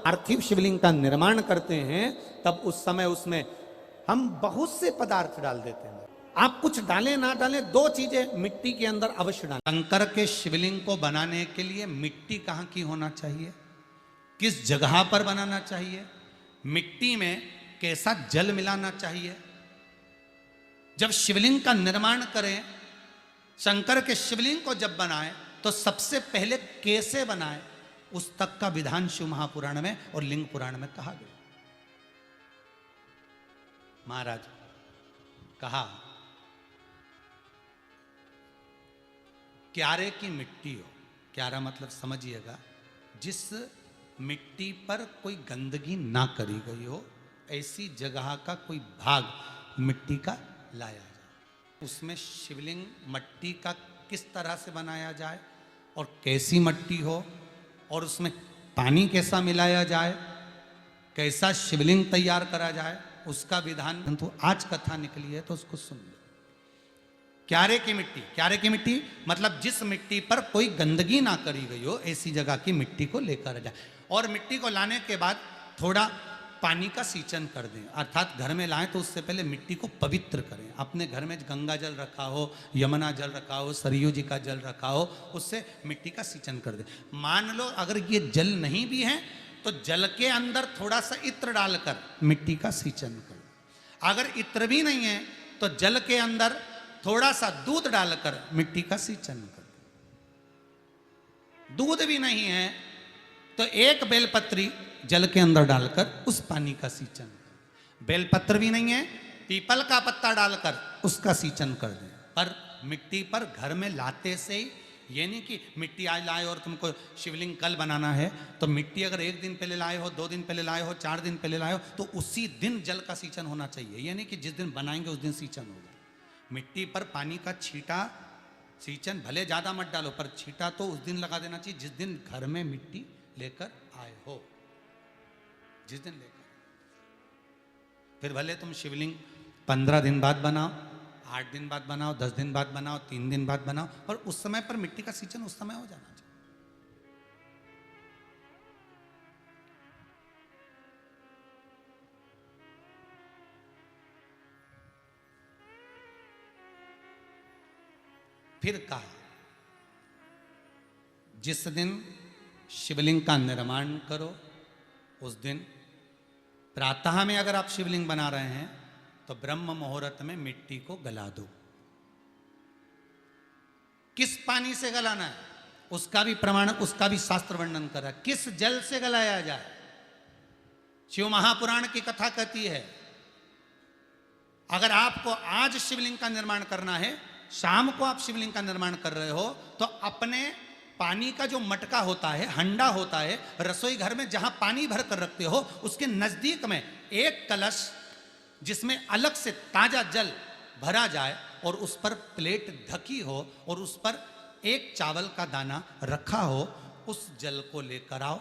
पार्थिव शिवलिंग का निर्माण करते हैं तब उस समय उसमें हम बहुत से पदार्थ डाल देते हैं। आप कुछ डालें ना डालें, दो चीजें मिट्टी के अंदर अवश्य डालें। शंकर के शिवलिंग को बनाने के लिए मिट्टी कहाँ की होना चाहिए, किस जगह पर बनाना चाहिए, मिट्टी में कैसा जल मिलाना चाहिए। जब शिवलिंग का निर्माण करें, शंकर के शिवलिंग को जब बनाएं तो सबसे पहले कैसे बनाएं, उस तक का विधान शिव महापुराण में और लिंग पुराण में कहा गया। महाराज कहा क्यारे की मिट्टी हो, क्यारा मतलब समझिएगा जिस मिट्टी पर कोई गंदगी ना करी गई हो, ऐसी जगह का कोई भाग मिट्टी का लाया जाए। उसमें शिवलिंग मट्टी का किस तरह से बनाया जाए और कैसी मट्टी हो, और उसमें पानी कैसा मिलाया जाए, कैसा शिवलिंग तैयार करा जाए, उसका विधान तो आज कथा निकली है तो उसको सुन लो। क्यारे की मिट्टी, क्यारे की मिट्टी मतलब जिस मिट्टी पर कोई गंदगी ना करी गई हो, ऐसी जगह की मिट्टी को लेकर जाए। और मिट्टी को लाने के बाद थोड़ा पानी का सींचन कर दें, अर्थात घर में लाएं तो उससे पहले मिट्टी को पवित्र करें। अपने घर में गंगा जल रखा हो, यमुना जल रखा हो, सरयू जी का जल रखा हो, उससे मिट्टी का सींचन कर दें। मान लो अगर ये जल नहीं भी है तो जल के अंदर थोड़ा सा इत्र डालकर मिट्टी का सींचन करें। अगर इत्र भी नहीं है तो जल के अंदर थोड़ा सा दूध डालकर मिट्टी का सींचन कर दें। दूध भी नहीं है तो एक बेलपत्री जल के अंदर डालकर उस पानी का सींचन करें। बेलपत्र भी नहीं है, पीपल का पत्ता डालकर उसका सींचन कर दें। पर मिट्टी पर घर में लाते से ही, ये नहीं कि मिट्टी आज लाए और तुमको शिवलिंग कल बनाना है, तो मिट्टी अगर एक दिन पहले लाए हो, 2 दिन पहले लाए हो, 4 दिन पहले लाए हो, तो उसी दिन जल का सींचन होना चाहिए। ये नहीं कि जिस दिन बनाएंगे उस दिन सींचन होगा। मिट्टी पर पानी का छींटा, सींचन भले ज़्यादा मत डालो पर छींटा तो उस दिन लगा देना चाहिए जिस दिन घर में मिट्टी लेकर आए हो, जिस दिन लेकर। फिर भले तुम शिवलिंग 15 दिन बाद बनाओ, 8 दिन बाद बनाओ, 10 दिन बाद बनाओ, 3 दिन बाद बनाओ, पर उस समय पर मिट्टी का सींचन उस समय हो जाना चाहिए। फिर कहा जिस दिन शिवलिंग का निर्माण करो उस दिन प्रातः में अगर आप शिवलिंग बना रहे हैं तो ब्रह्म मुहूर्त में मिट्टी को गला दो। किस पानी से गलाना है उसका भी प्रमाण, उसका भी शास्त्र वर्णन करा। किस जल से गलाया जाए, शिव महापुराण की कथा कहती है अगर आपको आज शिवलिंग का निर्माण करना है, शाम को आप शिवलिंग का निर्माण कर रहे हो, तो अपने पानी का जो मटका होता है, हंडा होता है, रसोई घर में जहां पानी भर कर रखते हो, उसके नजदीक में एक कलश जिसमें अलग से ताजा जल भरा जाए और उस पर प्लेट ढकी हो और उस पर एक चावल का दाना रखा हो, उस जल को लेकर आओ।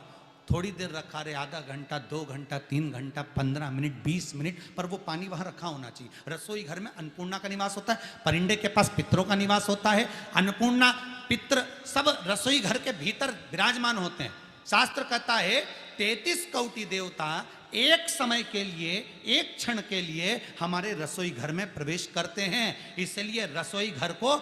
थोड़ी देर रखा रहे, आधा घंटा, 2 घंटा, 3 घंटा, 15 मिनट, 20 मिनट, पर वो पानी वहां रखा होना चाहिए। रसोई घर में अन्नपूर्णा का निवास होता है, परिंदे के पास पितरों का निवास होता है। अन्नपूर्णा, पित्र सब रसोई घर के भीतर विराजमान होते हैं। शास्त्र कहता है 33 कोटि देवता एक समय के लिए, एक क्षण के लिए हमारे रसोई घर में प्रवेश करते हैं। इसलिए रसोई घर को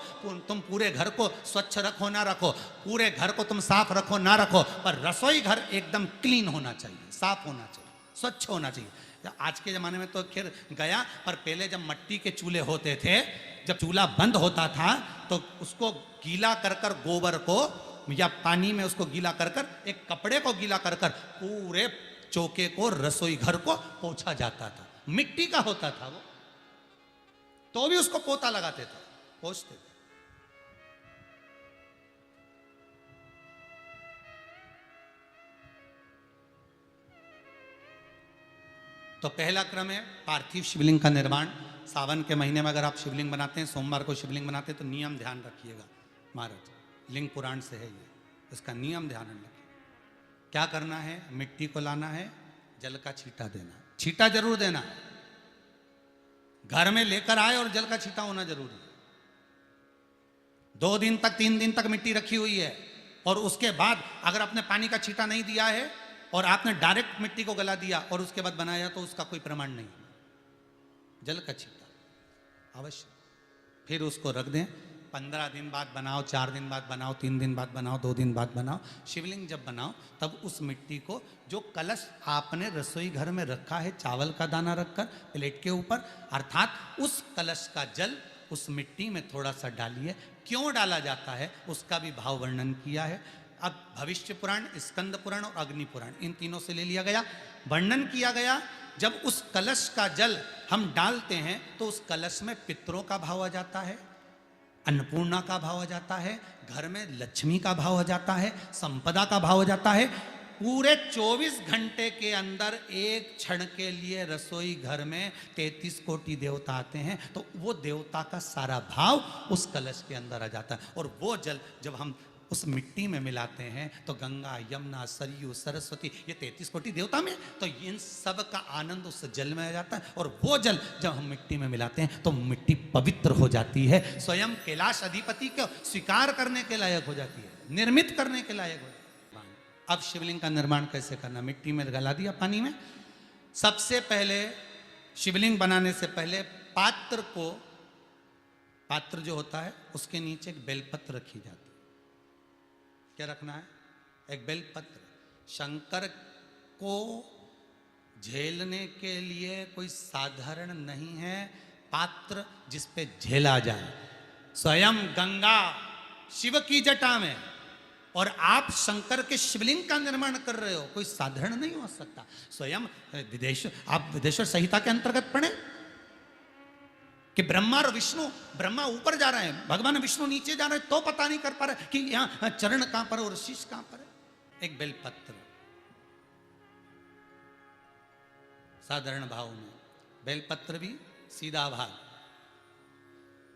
तुम पूरे घर को स्वच्छ रखो ना रखो, पूरे घर को तुम साफ रखो ना रखो, पर रसोई घर एकदम क्लीन होना चाहिए, साफ होना चाहिए, स्वच्छ होना चाहिए। आज के ज़माने में तो खैर गया, पर पहले जब मिट्टी के चूल्हे होते थे, जब चूल्हा बंद होता था तो उसको गीला कर कर, गोबर को या पानी में उसको गीला कर कर, एक कपड़े को गीला कर कर पूरे चौके को, रसोई घर को पोंछा जाता था। मिट्टी का होता था वो, तो भी उसको पोता लगाते थे, पोंछते थे। तो पहला क्रम है पार्थिव शिवलिंग का निर्माण। सावन के महीने में अगर आप शिवलिंग बनाते हैं, सोमवार को शिवलिंग बनाते हैं, तो नियम ध्यान रखिएगा महाराज, लिंग पुराण से है ये, इसका नियम ध्यान रखिए। क्या करना है, मिट्टी को लाना है, जल का छींटा देना, छींटा जरूर देना, घर में लेकर आए और जल का छींटा होना जरूरी है। 2 दिन तक, 3 दिन तक मिट्टी रखी हुई है और उसके बाद अगर आपने पानी का छींटा नहीं दिया है और आपने डायरेक्ट मिट्टी को गला दिया और उसके बाद बनाया तो उसका कोई प्रमाण नहीं। जल का छिपा अवश्य। फिर उसको रख दें, 15 दिन बाद बनाओ, 4 दिन बाद बनाओ, 3 दिन बाद बनाओ, 2 दिन बाद बनाओ। शिवलिंग जब बनाओ तब उस मिट्टी को, जो कलश आपने रसोई घर में रखा है चावल का दाना रखकर प्लेट के ऊपर, अर्थात उस कलश का जल उस मिट्टी में थोड़ा सा डालिए। क्यों डाला जाता है उसका भी भाव वर्णन किया है। अब भविष्य पुराण, स्कंद पुराण और अग्नि पुराण, इन तीनों से ले लिया गया। वर्णन किया गया, जब उस कलश का जल हम डालते हैं तो उस कलश में पितरों का भाव आ जाता है, अन्नपूर्णा का भाव आ जाता है, घर में लक्ष्मी का भाव आ जाता है, संपदा का भाव आ जाता है। पूरे 24 घंटे के अंदर एक क्षण के लिए रसोई घर में 33 कोटि देवता आते हैं, तो वो देवता का सारा भाव उस कलश के अंदर आ जाता है। और वो जल जब हम उस मिट्टी में मिलाते हैं तो गंगा, यमुना, सरयू, सरस्वती, ये 33 कोटि देवता में, तो इन सब का आनंद उस जल में आ जाता है। और वो जल जब हम मिट्टी में मिलाते हैं तो मिट्टी पवित्र हो जाती है, स्वयं कैलाश अधिपति को स्वीकार करने के लायक हो जाती है, निर्मित करने के लायक हो जाती है। अब शिवलिंग का निर्माण कैसे करना? मिट्टी में गला दिया पानी में। सबसे पहले शिवलिंग बनाने से पहले पात्र जो होता है उसके नीचे एक बेलपत्र रखी जाती है। क्या रखना है? एक बेलपत्र। शंकर को झेलने के लिए कोई साधारण नहीं है पात्र जिस पे झेला जाए। स्वयं गंगा शिव की जटा में, और आप शंकर के शिवलिंग का निर्माण कर रहे हो, कोई साधारण नहीं हो सकता। स्वयं आप विदेश्वर संहिता के अंतर्गत पढ़े कि ब्रह्मा और विष्णु, ब्रह्मा ऊपर जा रहे हैं, भगवान विष्णु नीचे जा रहे हैं, तो पता नहीं कर पा रहे कि यहां चरण कहां पर और शीश कहां पर है। एक बेलपत्र साधारण भाव में, बेलपत्र भी सीधा भाग,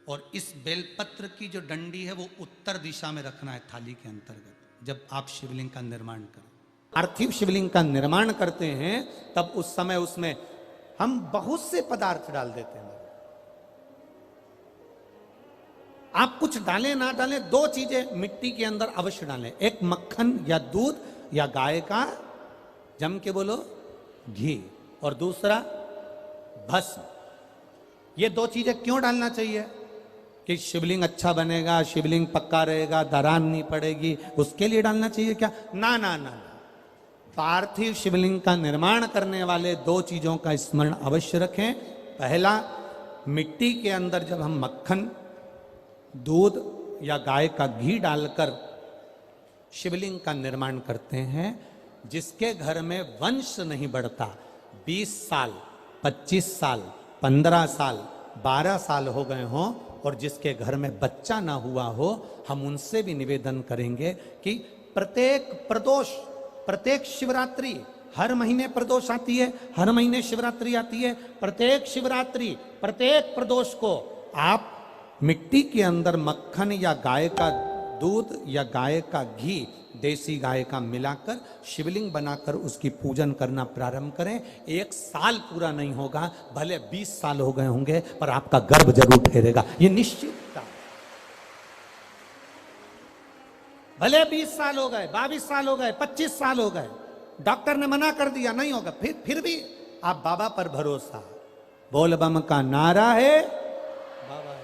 और इस बेलपत्र की जो डंडी है वो उत्तर दिशा में रखना है थाली के अंतर्गत। जब आप शिवलिंग का निर्माण करें, पार्थिव शिवलिंग का निर्माण करते हैं, तब उस समय उसमें हम बहुत से पदार्थ डाल देते हैं। आप कुछ डालें ना डालें, 2 चीजें मिट्टी के अंदर अवश्य डालें। एक मक्खन या दूध या गाय का, जम के बोलो, घी, और दूसरा भस्म। ये 2 चीजें क्यों डालना चाहिए? कि शिवलिंग अच्छा बनेगा, शिवलिंग पक्का रहेगा, दरार नहीं पड़ेगी, उसके लिए डालना चाहिए क्या? ना ना ना, पार्थिव शिवलिंग का निर्माण करने वाले 2 चीजों का स्मरण अवश्य रखें। पहला, मिट्टी के अंदर जब हम मक्खन, दूध या गाय का घी डालकर शिवलिंग का निर्माण करते हैं, जिसके घर में वंश नहीं बढ़ता, 20 साल, 25 साल, 15 साल, 12 साल हो गए हों, और जिसके घर में बच्चा ना हुआ हो, हम उनसे भी निवेदन करेंगे कि प्रत्येक शिवरात्रि, हर महीने प्रदोष आती है, हर महीने शिवरात्रि आती है, प्रत्येक शिवरात्रि, प्रत्येक प्रदोष को आप मिट्टी के अंदर मक्खन या गाय का दूध या गाय का घी, देसी गाय का मिलाकर शिवलिंग बनाकर उसकी पूजन करना प्रारंभ करें। 1 साल पूरा नहीं होगा, भले 20 साल हो गए होंगे, पर आपका गर्भ जरूर ठहरेगा, ये निश्चित। भले 20 साल हो गए, 22 साल हो गए, 25 साल हो गए, डॉक्टर ने मना कर दिया नहीं होगा, फिर भी आप बाबा पर भरोसा, बोल बम का नारा है, बाबा है।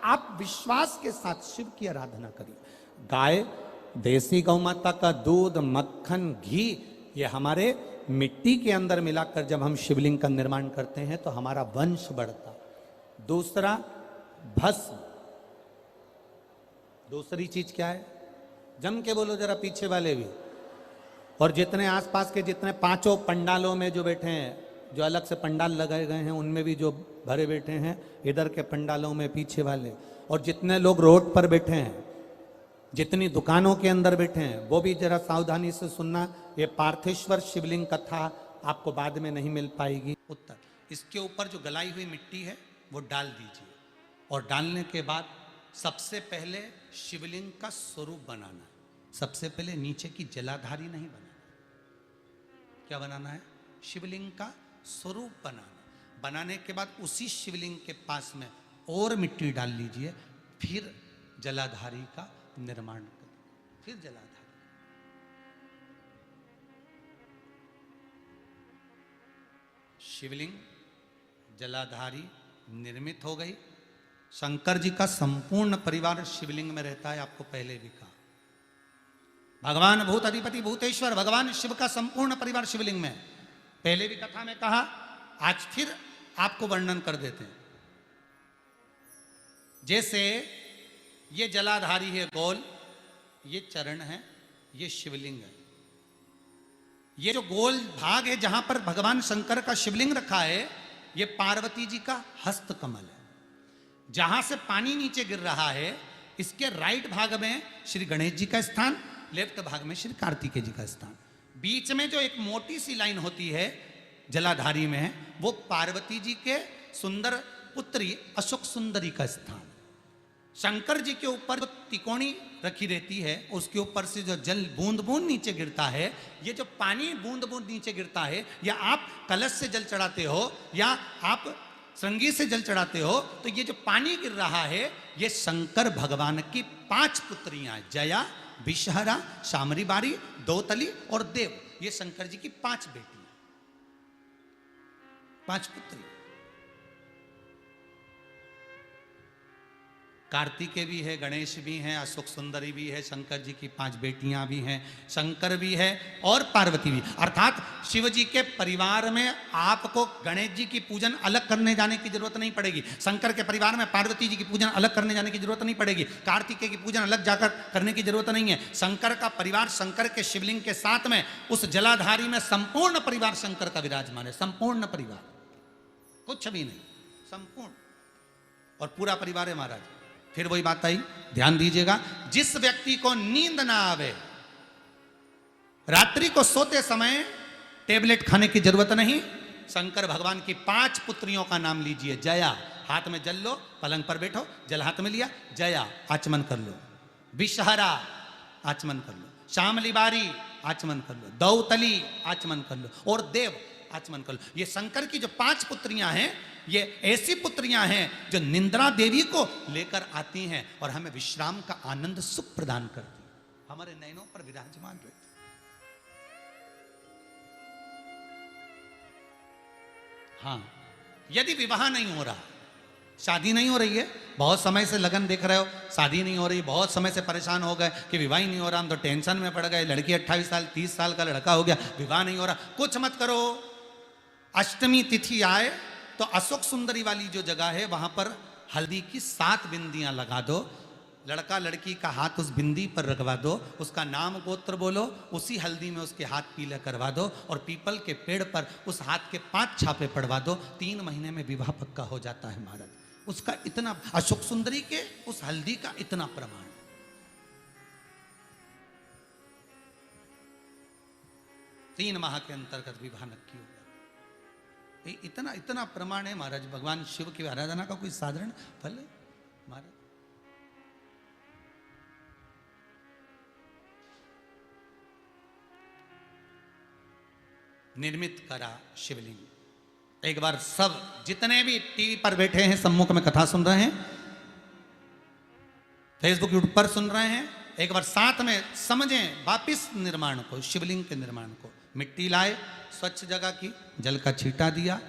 आप विश्वास के साथ शिव की आराधना करिए। गाय, देसी गौ माता का दूध, मक्खन, घी, ये हमारे मिट्टी के अंदर मिलाकर जब हम शिवलिंग का निर्माण करते हैं तो हमारा वंश बढ़ता। दूसरा, भस्म। दूसरी चीज क्या है? जम के बोलो जरा पीछे वाले भी, और जितने आसपास के जितने 5 पंडालों में जो बैठे हैं, जो अलग से पंडाल लगाए गए हैं उनमें भी जो भरे बैठे हैं, इधर के पंडालों में पीछे वाले, और जितने लोग रोड पर बैठे हैं, जितनी दुकानों के अंदर बैठे हैं, वो भी जरा सावधानी से सुनना। ये पार्थेश्वर शिवलिंग कथा आपको बाद में नहीं मिल पाएगी। उत्तर, इसके ऊपर जो गलाई हुई मिट्टी है वो डाल दीजिए, और डालने के बाद सबसे पहले शिवलिंग का स्वरूप बनाना है। सबसे पहले नीचे की जलाधारी नहीं बनाना, क्या बनाना है? शिवलिंग का स्वरूप बनाना। बनाने के बाद उसी शिवलिंग के पास में और मिट्टी डाल लीजिए, फिर जलाधारी का निर्माण करें, फिर जलाधारी। शिवलिंग जलाधारी निर्मित हो गई। शंकर जी का संपूर्ण परिवार शिवलिंग में रहता है, आपको पहले भी कहा। भगवान भूत अधिपति भूतेश्वर भगवान शिव का संपूर्ण परिवार शिवलिंग में, पहले भी कथा में कहा, आज फिर आपको वर्णन कर देते हैं। जैसे ये जलाधारी है गोल, ये चरण है, ये शिवलिंग है। ये जो गोल भाग है जहां पर भगवान शंकर का शिवलिंग रखा है, ये पार्वती जी का हस्त कमल है। जहां से पानी नीचे गिर रहा है, इसके राइट भाग में श्री गणेश जी का स्थान, लेफ्ट भाग में श्री कार्तिकेय जी का स्थान। बीच में जो एक मोटी सी लाइन होती है जलाधारी में, वो पार्वती जी के सुंदर पुत्री अशोक सुंदरी का स्थान। शंकर जी के ऊपर जो तिकोनी रखी रहती है, उसके ऊपर से जो जल बूंद बूंद नीचे गिरता है, ये जो पानी बूंद बूंद नीचे गिरता है, या आप कलश से जल चढ़ाते हो या आप श्रृंगी से जल चढ़ाते हो, तो ये जो पानी गिर रहा है, ये शंकर भगवान की 5 पुत्रियां, जया, विषहरा, शामरी बारी, दौतली और देव, ये शंकर जी की 5 बेटियां, 5 पुत्री। कार्तिकेय भी है, गणेश भी हैं, अशोक सुंदरी भी है, शंकर जी की 5 बेटियां भी हैं, शंकर भी है और पार्वती भी। अर्थात शिव जी के परिवार में आपको गणेश जी की पूजन अलग करने जाने की जरूरत नहीं पड़ेगी, शंकर के परिवार में पार्वती जी की पूजन अलग करने जाने की जरूरत नहीं पड़ेगी, कार्तिकेय की पूजन अलग जाकर करने की जरूरत नहीं है। शंकर का परिवार शंकर के शिवलिंग के साथ में उस जलाधारी में संपूर्ण परिवार शंकर का विराजमान है, संपूर्ण परिवार, कुछ भी नहीं, संपूर्ण और पूरा परिवार है महाराज। फिर वही बात आई, ध्यान दीजिएगा, जिस व्यक्ति को नींद ना आवे, रात्रि को सोते समय टेबलेट खाने की जरूरत नहीं, शंकर भगवान की 5 पुत्रियों का नाम लीजिए। जया, हाथ में जल लो, पलंग पर बैठो, जल हाथ में लिया, जया आचमन कर लो, विषहरा आचमन कर लो, शामली बारी आचमन कर लो, दौतली आचमन कर लो और देव आचमन कर लो। ये शंकर की जो 5 पुत्रियां हैं, ये ऐसी पुत्रियां हैं जो निंद्रा देवी को लेकर आती हैं और हमें विश्राम का आनंद सुख प्रदान करती, हमारे नयनों पर विराजमान रहती। हाँ, यदि विवाह नहीं हो रहा, शादी नहीं हो रही है, बहुत समय से लगन देख रहे हो, शादी नहीं हो रही, बहुत समय से परेशान हो गए कि विवाह ही नहीं हो रहा, हम तो टेंशन में पड़ गए, लड़की 28 साल 30 साल का लड़का हो गया, विवाह नहीं हो रहा, कुछ मत करो। अष्टमी तिथि आए तो अशोक सुंदरी वाली जो जगह है, वहां पर हल्दी की 7 बिंदियां लगा दो, लड़का लड़की का हाथ उस बिंदी पर रखवा दो, उसका नाम गोत्र बोलो, उसी हल्दी में उसके हाथ पीले करवा दो और पीपल के पेड़ पर उस हाथ के 5 छापे पड़वा दो, 3 महीने में विवाह पक्का हो जाता है महाराज। उसका इतना, अशोक सुंदरी के उस हल्दी का इतना प्रमाण। 3 माह के अंतर्गत विवाह नक्की हो, इतना इतना प्रमाण है महाराज। भगवान शिव की आराधना का कोई साधारण फल है महाराज। निर्मित करा शिवलिंग। एक बार सब जितने भी टीवी पर बैठे हैं, सम्मुख में कथा सुन रहे हैं, फेसबुक यूट्यूब पर सुन रहे हैं, एक बार साथ में समझें वापिस निर्माण को, शिवलिंग के निर्माण को। मिट्टी लाए, स्वच्छ जगह की, जल का छींटा दिया,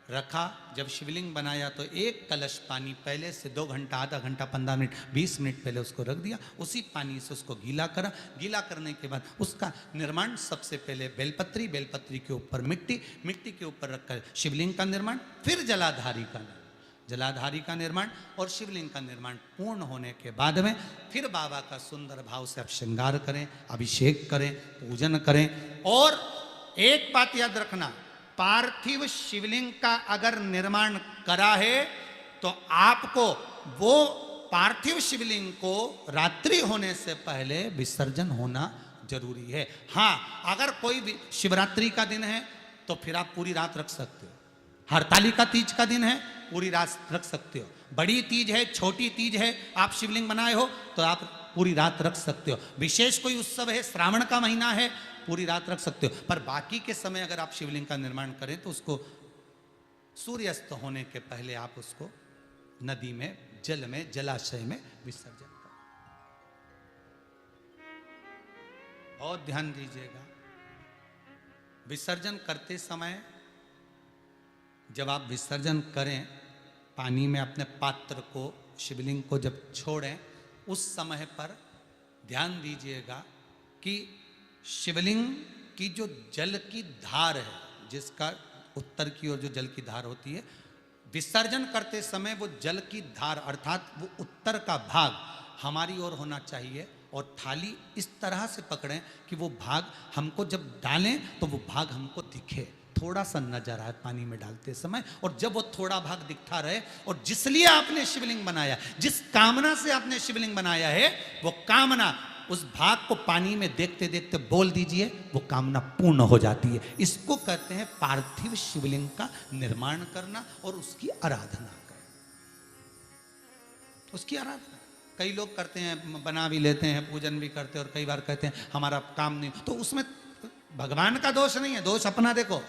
रखा। जब शिवलिंग बनाया तो 1 कलश पानी पहले से 2 घंटा, आधा घंटा, 15 मिनट, 20 मिनट पहले उसको रख दिया, उसी पानी से उसको गीला करा। गीला करने के बाद उसका निर्माण सबसे पहले बेलपत्री, बेलपत्री के ऊपर मिट्टी, मिट्टी के ऊपर रखकर शिवलिंग का निर्माण, फिर जलाधारी का निर्माण, जलाधारी का निर्माण और शिवलिंग का निर्माण पूर्ण होने के बाद में फिर बाबा का सुंदर भाव से आप श्रृंगार करें, अभिषेक करें, पूजन करें। और एक बात याद रखना, पार्थिव शिवलिंग का अगर निर्माण करा है तो आपको वो पार्थिव शिवलिंग को रात्रि होने से पहले विसर्जन होना जरूरी है। हाँ, अगर कोई शिवरात्रि का दिन है तो फिर आप पूरी रात रख सकते हो, हरतालिका तीज का दिन है पूरी रात रख सकते हो, बड़ी तीज है, छोटी तीज है, आप शिवलिंग बनाए हो तो आप पूरी रात रख सकते हो, विशेष कोई उत्सव है, श्रावण का महीना है, पूरी रात रख सकते हो। पर बाकी के समय अगर आप शिवलिंग का निर्माण करें तो उसको सूर्यास्त होने के पहले आप उसको नदी में, जल में, जलाशय में विसर्जन करें। बहुत ध्यान दीजिएगा, विसर्जन करते समय जब आप विसर्जन करें पानी में अपने पात्र को, शिवलिंग को जब छोड़ें, उस समय पर ध्यान दीजिएगा कि शिवलिंग की जो जल की धार है, जिसका उत्तर की ओर जो जल की धार होती है, विसर्जन करते समय वो जल की धार अर्थात वो उत्तर का भाग हमारी ओर होना चाहिए और थाली इस तरह से पकड़ें कि वो भाग हमको जब डालें तो वो भाग हमको दिखे, थोड़ा सा नजर आए पानी में डालते समय। और जब वो थोड़ा भाग दिखता रहे, और जिसलिए आपने शिवलिंग बनाया, जिस कामना से आपने शिवलिंग बनाया है, वो कामना उस भाग को पानी में देखते देखते बोल दीजिए, वो कामना पूर्ण हो जाती है। इसको कहते हैं पार्थिव शिवलिंग का निर्माण करना और उसकी आराधना करना। उसकी आराधना कई लोग करते हैं, बना भी लेते हैं, पूजन भी करते हैं, और कई बार कहते हैं हमारा काम नहीं, तो उसमें भगवान का दोष नहीं है, दोष अपना देखो।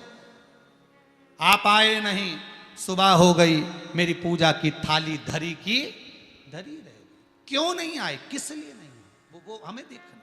आप आए नहीं, सुबह हो गई, मेरी पूजा की थाली धरी की धरी रह गई। क्यों नहीं आए, किस लिए नहीं, वो हमें देखना।